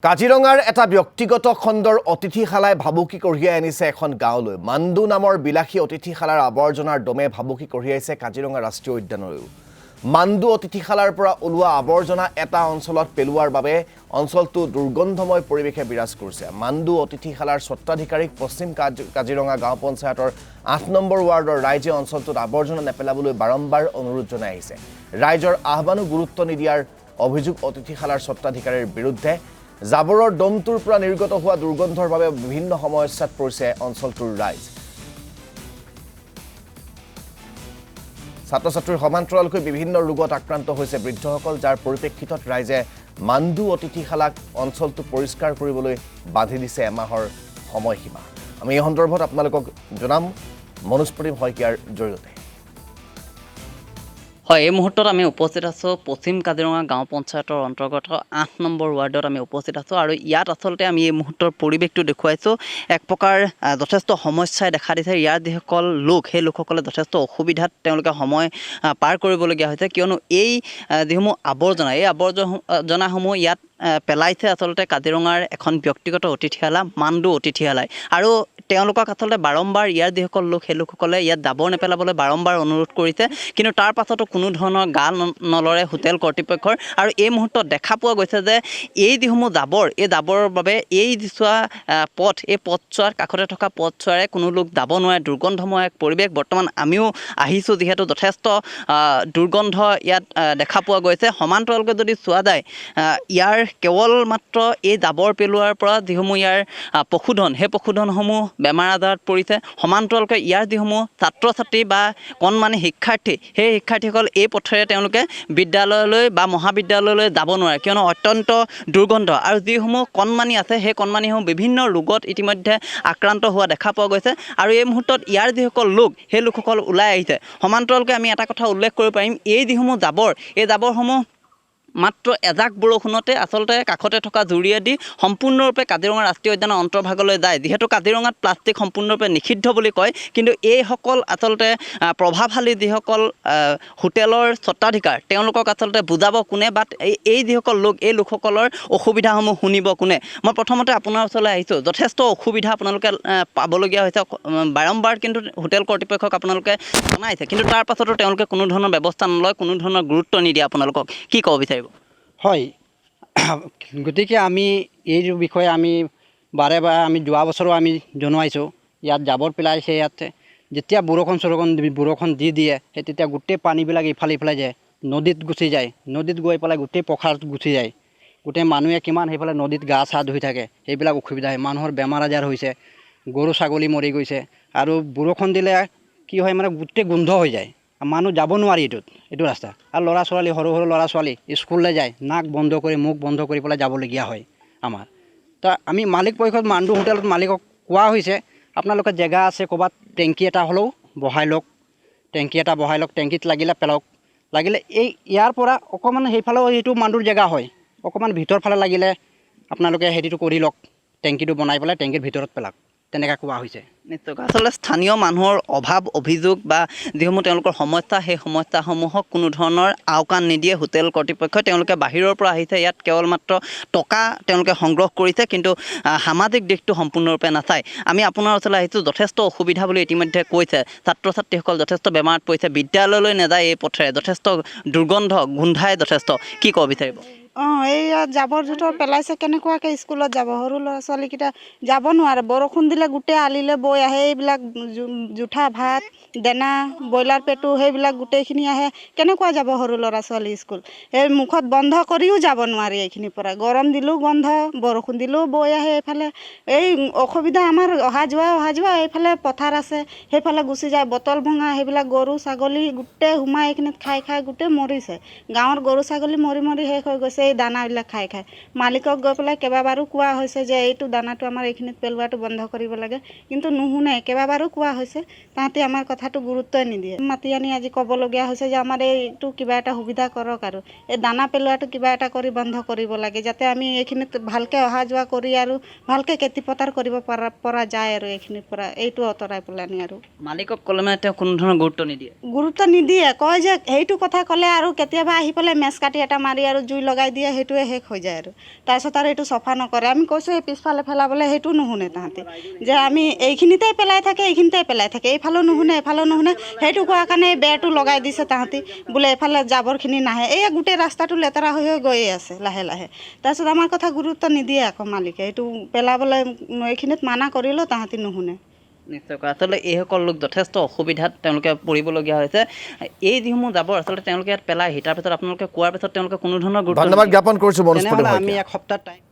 কাজিৰঙাৰ এটা ব্যক্তিগত খণ্ডৰ অতিথিশালাই ভাবুকি কঢ়িয়াই আনিছে এখন গাঁৱলৈ। মাণ্ডু নামৰ বিলাসী অতিথিশালাৰ আৱৰ্জনাৰ দমে ভাবুকি কঢ়িয়াইছে কাজিৰঙা ৰাষ্ট্ৰীয় উদ্যানলৈও। মাণ্ডু অতিথিশালাৰ পৰা ওলোৱা আৱৰ্জনা এটা অঞ্চলত পেলোৱাৰ বাবে অঞ্চলটো দুৰ্গন্ধময় পৰিৱেশে বিৰাজ কৰিছে। মাণ্ডু অতিথিশালাৰ স্বত্বাধিকাৰীক পশ্চিম কাজিৰঙা গাঁও পঞ্চায়তৰ ৮ নম্বৰ ৱাৰ্ডৰ ৰাইজে অঞ্চলটোত আৱৰ্জনা নেপেলাবলৈ বাৰম্বাৰ অনুৰোধ জনাই আহিছে। ৰাইজৰ আহ্বানো গুৰুত্ব নিদিয়াৰ অভিযোগ অতিথিশালাৰ স্বত্বাধিকাৰীৰ বিৰুদ্ধে। জাবৰৰ দমটোৰ পৰা নিৰ্গত হোৱা দুৰ্গন্ধৰ বাবে বিভিন্ন সমস্যাত পৰিছে অঞ্চলটোৰ ৰাইজ। ছাত্ৰ ছাত্ৰীৰ সমান্তৰালকৈ বিভিন্ন ৰোগত আক্ৰান্ত হৈছে বৃদ্ধসকল, যাৰ পৰিপ্ৰেক্ষিতত ৰাইজে মাণ্ডু অতিথিশালাক অঞ্চলটো পৰিষ্কাৰ কৰিবলৈ বান্ধি দিছে এমাহৰ সময়সীমা। আমি এই সন্দৰ্ভত আপোনালোকক জনাম মনোজ প্ৰতিম শইকীয়াৰ জৰিয়তে। হয়, এই মুহূৰ্তত আমি উপস্থিত আছোঁ পশ্চিম কাজিৰঙা গাঁও পঞ্চায়তৰ অন্তৰ্গত ৮ নম্বৰ ৱাৰ্ডত আমি উপস্থিত আছোঁ আৰু ইয়াত আচলতে আমি এই মুহূৰ্তৰ পৰিৱেশটো দেখুৱাইছোঁ। এক প্ৰকাৰ যথেষ্ট সমস্যাই দেখা দিছে। ইয়াৰ যিসকল লোক, সেই লোকসকলে যথেষ্ট অসুবিধাত তেওঁলোকে সময় পাৰ কৰিবলগীয়া হৈছে, কিয়নো এই যিসমূহ আৱৰ্জনা, এই আৱৰ্জনাসমূহ ইয়াত পেলাইছে আচলতে কাজিৰঙাৰ এখন ব্যক্তিগত অতিথিশালা মাণ্ডু অতিথিশালাই। আৰু তেওঁলোকক আচলতে বাৰম্বাৰ ইয়াৰ যিসকল লোক, সেই লোকসকলে ইয়াত জাবৰ নেপেলাবলৈ বাৰম্বাৰ অনুৰোধ কৰিছে, কিন্তু তাৰ পাছতো কোনো ধৰণৰ গা নলৰে হোটেল কৰ্তৃপক্ষৰ। আৰু এই মুহূৰ্তত দেখা পোৱা গৈছে যে এই যিসমূহ জাবৰ, এই জাবৰৰ বাবে এই যিচোৱা পথ, এই পথছোৱাৰ কাষতে থকা পথছোৱাৰে কোনো লোক যাব নোৱাৰে। দুৰ্গন্ধময় এক পৰিৱেশ। বৰ্তমান আমিও আহিছোঁ যিহেতু যথেষ্ট দুৰ্গন্ধ ইয়াত দেখা পোৱা গৈছে। সমান্তৰালকৈ যদি চোৱা যায়, ইয়াৰ কেৱল মাত্ৰ এই জাবৰ পেলোৱাৰ পৰা যিসমূহ ইয়াৰ পশুধন, সেই পশুধনসমূহ বেমাৰ আজাৰত পৰিছে। সমান্তৰালকৈ ইয়াৰ যিসমূহ ছাত্ৰ ছাত্ৰী বা কণমানি শিক্ষাৰ্থী, সেই শিক্ষাৰ্থীসকল এই পথেৰে তেওঁলোকে বিদ্যালয়লৈ বা মহাবিদ্যালয়লৈ যাব নোৱাৰে, কিয়নো অত্যন্ত দুৰ্গন্ধ। আৰু যিসমূহ কণমানি আছে, সেই কণমানিসমূহ বিভিন্ন ৰোগত ইতিমধ্যে আক্ৰান্ত হোৱা দেখা পোৱা গৈছে। আৰু এই মুহূৰ্তত ইয়াৰ যিসকল লোক, সেই লোকসকল ওলাই আহিছে। সমান্তৰালকৈ আমি এটা কথা উল্লেখ কৰিব পাৰিম, এই যিসমূহ জাবৰ, এই জাবৰসমূহ মাত্ৰ এজাক বৰষুণতে আচলতে কাষতে থকা জুৰিয়েদি সম্পূৰ্ণৰূপে কাজিৰঙা ৰাষ্ট্ৰীয় উদ্যানৰ অন্তৰ্ভাগলৈ যায়। যিহেতু কাজিৰঙাত প্লাষ্টিক সম্পূৰ্ণৰূপে নিষিদ্ধ বুলি কয়, কিন্তু এইসকল আচলতে প্ৰভাৱশালী যিসকল হোটেলৰ স্বত্বাধিকাৰ, তেওঁলোকক আচলতে বুজাব কোনে, বা এই যিসকল লোক, এই লোকসকলৰ অসুবিধাসমূহ শুনিব কোনে? মই প্ৰথমতে আপোনাৰ ওচৰলৈ আহিছোঁ। যথেষ্ট অসুবিধা আপোনালোকে পাবলগীয়া হৈছে বাৰম্বাৰ, কিন্তু হোটেল কৰ্তৃপক্ষক আপোনালোকে জনাইছে, কিন্তু তাৰ পাছতো তেওঁলোকে কোনো ধৰণৰ ব্যৱস্থা নলয়, কোনো ধৰণৰ গুৰুত্ব নিদিয়ে আপোনালোকক। কি ক'ব বিচাৰিব? হয়, গতিকে আমি এই বিষয়ে আমি বাৰে আমি যোৱা বছৰো আমি জনাইছোঁ। ইয়াত জাবৰ পেলাইছে। ইয়াত যেতিয়া বৰষুণ দি দিয়ে, সেই তেতিয়া গোটেই পানীবিলাক ইফালে যায়, নদীত গুচি যায়। নদীত গৈ পেলাই গোটেই পথাৰত গুচি যায়। গোটেই মানুহে কিমান সেইফালে নদীত গা চা ধুই থাকে, সেইবিলাক অসুবিধা হয়। মানুহৰ বেমাৰ আজাৰ হৈছে, গৰু ছাগলী মৰি গৈছে। আৰু বৰষুণ দিলে কি হয়, মানে গোটেই গোন্ধ হৈ যায়, মানুহ যাব নোৱাৰি এইটো ৰাস্তা। আৰু ল'ৰা ছোৱালী, সৰু সৰু ল'ৰা ছোৱালী স্কুললৈ যায়, নাক বন্ধ কৰি মুখ বন্ধ কৰি পেলাই যাবলগীয়া হয় আমাৰ। তো আমি মালিক পক্ষত মাণ্ডু হোটেলত মালিকক কোৱা হৈছে, আপোনালোকে জেগা আছে ক'ৰবাত টেংকি এটা হ'লেও বহাই লওক, টেংকিত লাগিলে পেলাওক। লাগিলে ইয়াৰ পৰা অকণমান সেইফালেও এইটো মাণ্ডুৰ জেগা হয়, অকণমান ভিতৰ ফালে লাগিলে আপোনালোকে হেৰিটো কৰি লওক, টেংকিটো বনাই পেলাই টেংকিৰ ভিতৰত পেলাওক, তেনেকৈ কোৱা হৈছে। নিশ্চয়কৈ আচলতে স্থানীয় মানুহৰ অভাৱ অভিযোগ বা যিসমূহ তেওঁলোকৰ সমস্যা, সেই সমস্যাসমূহক কোনো ধৰণৰ আওকাণ নিদিয়ে হোটেল কৰ্তৃপক্ষই। তেওঁলোকে বাহিৰৰ পৰা আহিছে, ইয়াত কেৱল মাত্ৰ টকা তেওঁলোকে সংগ্ৰহ কৰিছে, কিন্তু সামাজিক দিশটো সম্পূৰ্ণৰূপে নাচায়। আমি আপোনাৰ ওচৰলৈ আহিছোঁ। যথেষ্ট অসুবিধা বুলি ইতিমধ্যে কৈছে। ছাত্ৰ ছাত্ৰীসকল যথেষ্ট বেমাৰত পৰিছে, বিদ্যালয়লৈ নাযায় এই পথেৰে, যথেষ্ট দুৰ্গন্ধ গোন্ধাই যথেষ্ট। কি ক'ব বিচাৰিব? এইয়া জাবৰ জোঁথৰ পেলাইছে, কেনেকুৱাকৈ স্কুলত যাব? সৰু ল'ৰা ছোৱালীকেইটা যাব নোৱাৰে। বৰষুণ দিলে গোটেই আলিলে বৈ আহে। এইবিলাক জোঠা ভাত, দানা, ব্ৰইলাৰ পেটু, সেইবিলাক গোটেইখিনি আহে। কেনেকুৱা যাব সৰু ল'ৰা ছোৱালী স্কুল? এই মুখত বন্ধ কৰিও যাব নোৱাৰি এইখিনিৰ পৰা। গৰম দিলেও বন্ধ, বৰষুণ দিলেও বৈ আহে। এইফালে এই অসুবিধা আমাৰ অহা যোৱা। এইফালে পথাৰ আছে, সেইফালে গুচি যায়। বটল ভঙা, সেইবিলাক গৰু ছাগলী গোটেই সোমাই এইখিনিত খাই গোটেই মৰিছে। গাঁৱৰ গৰু ছাগলী মৰি শেষ হৈ গৈছে এই দানাবিলাক খাই। মালিকক গৈ পেলাই কেইবাবাৰো কোৱা হৈছে যে এইটো দানাটো আমাৰ এইখিনিত পেলোৱাটো বন্ধ কৰিব লাগে, কিন্তু নুশুনে। কেইবাবাৰো কোৱা হৈছে, তাহাঁতে আমাৰ কথাটো গুৰুত্বই নিদিয়ে। মাতি আনি আজি ক'বলগীয়া হৈছে যে আমাৰ এইটো কিবা এটা সুবিধা কৰক, আৰু এই দানা পেলোৱাটো কিবা এটা কৰি বন্ধ কৰিব লাগে, যাতে আমি এইখিনিত ভালকৈ অহা যোৱা কৰি আৰু ভালকৈ খেতি পথাৰ কৰিব পৰা যায়। আৰু এইখিনিৰ পৰা এইটো আঁতৰাই পেলানি। আৰু মালিকক ক'লে মানে তেওঁ কোনো ধৰণৰ গুৰুত্ব নিদিয়ে। কয় যে সেইটো কথা ক'লে আৰু কেতিয়াবা আহি পেলাই মেচ কাটি এটা মাৰি আৰু জুই লগাই দিয়ে সেইটোৱে শেষ হৈ যায় আৰু তাৰপিছত আৰু এইটো চফা নকৰে আমি কৈছোঁ এই পিছফালে পেলাবলৈ সেইটো নুশুনে তাহাঁতি যে আমি এইখিনিতে পেলাই থাকে এইফালেও নুশুনে এইফালেও নুশুনে সেইটো কোৱাৰ কাৰণে এই বেৰটো লগাই দিছে তাহাঁতি বোলে এইফালে জাবৰখিনি নাহে এই গোটেই ৰাস্তাটো লেতেৰা হৈ গৈয়ে আছে লাহে লাহে তাৰপিছত আমাৰ কথা গুৰুত্ব নিদিয়ে আকৌ মালিকে এইটো পেলাবলৈ এইখিনিত মানা কৰিলেও তাহাঁতি নুশুনে নিশ্চয়কৈ আচলতে এইসকল লোক যথেষ্ট অসুবিধাত তেওঁলোকে পৰিবলগীয়া হৈছে এই যিসমূহ জাবৰ আচলতে তেওঁলোকে ইয়াত পেলাইহি তাৰপিছত আপোনালোকে কোৱাৰ পিছত তেওঁলোকে কোনো ধৰণৰ গুৰুত্ব ধন্যবাদ জ্ঞাপন কৰিছোঁ মনোজ তেনেহ'লে শইকীয়া। আমি এক সপ্তাহ টাইম